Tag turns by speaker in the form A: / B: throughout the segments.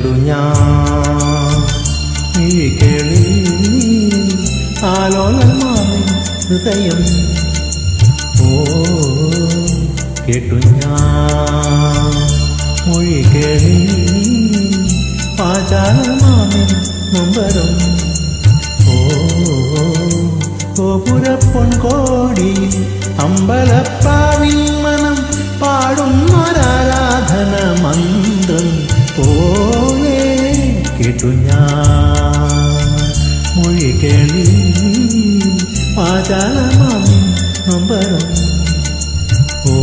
A: കണ്ടു ഞാൻ ഈ കേളി ആലോലമായി ഹൃദയം. ഓ കേട്ടു ഞാൻ മൊഴി കേളി പാചാലമാമി നൊമ്പരം. ഓ ഗോപുരപ്പൊൻകോടി അമ്പലപ്പാവിൻ മനം പാടുന്നൊരാരാധന മന്ത്രം പോലെ കേട്ടു ഞാൻ മൊഴി കേളി പാചാലമാമി നൊമ്പരം. ഓ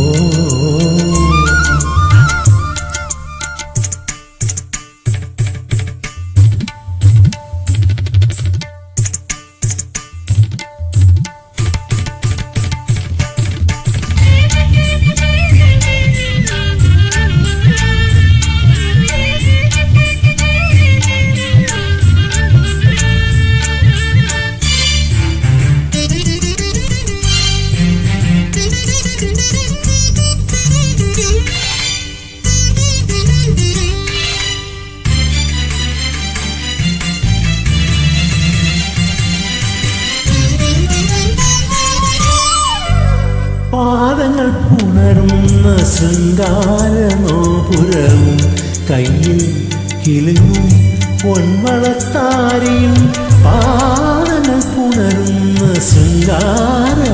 A: പാദങ്ങൾ പുണരുന്ന ശൃംഗാരനോപുരവും കയ്യിൽ കിലുങ്ങും പൊൻവളത്താരിയും. പാദങ്ങൾ പുണരുന്ന ശൃംഗാരനോപുരവും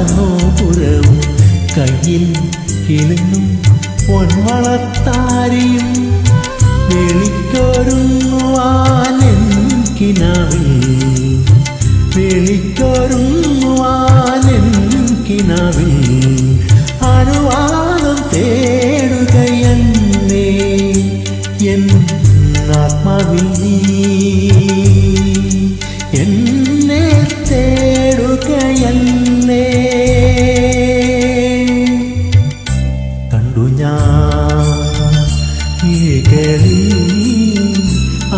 A: കയ്യിൽ കിലുങ്ങും പൊൻവളത്താരിയും. വെളിക്കൊരുങ്ങുവാനെൻകിനാവിൽ വെളിക്കൊരുങ്ങുവാനെൻകിനാവിൽ അനുവാദം തേടുകയന്നേ എൻ ആത്മാവിൽ നീ എന്നെ തേടുകയന്നേ. കണ്ടു ഞാൻ ഈ കേളി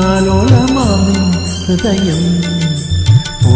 A: ആലോലമാമി ഹൃദയം. ഓ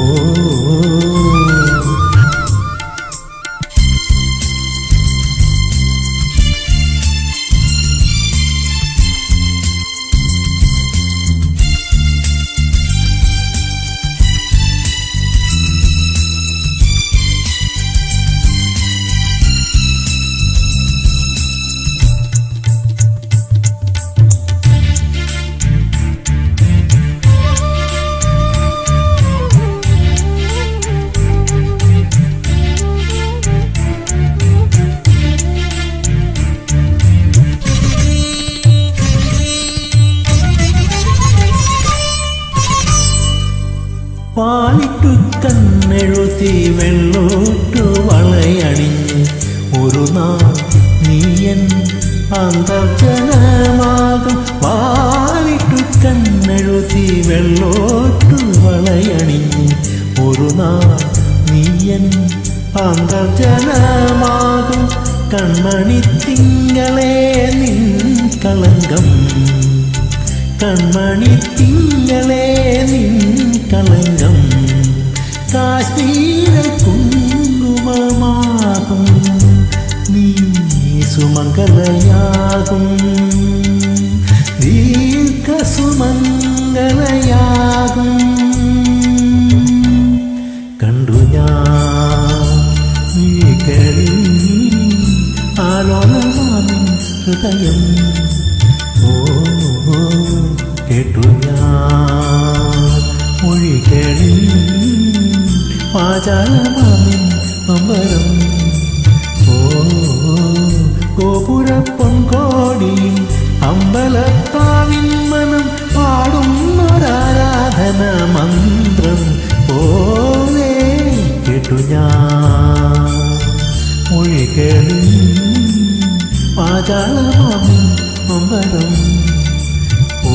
A: പാലിട്ടു കണ്ണെഴുതി വെള്ളോട്ടു വളയണിഞ്ഞ് ഒരു നാൾ നീയൻ അന്തർജനമാകും. പാലിട്ടു കണ്ണെഴുതി വെള്ളോട്ടു വളയണിഞ്ഞ് ഒരു നാൾ നീയൻ അന്തർജനമാകും. കൺമണി തിങ്കളേ നിൻ കളങ്കം കൺമണി തിങ്കളേ നിൻ കളങ്കം കാശ്മീര കുങ്കുമമാകും. നീ സുമംഗലയാകും ദീർഘസുമംഗലയാകും. കണ്ടു ഞാൻ ഈ കേളി ആലോലമാമി ഹൃദയം. ഓ കേട്ടു ഞാൻ മൊഴി കേളി പാചാലമാമി നൊമ്പരം. ഓ ഗോപുരപ്പൊൻകോടി അമ്പലപ്പാവിൻ മനം പാടുന്നൊരാരാധന മന്ത്രം പോലെ കേട്ടു ഞാൻ മൊഴി കേളി പാചാലമാമി നൊമ്പരം. ഓ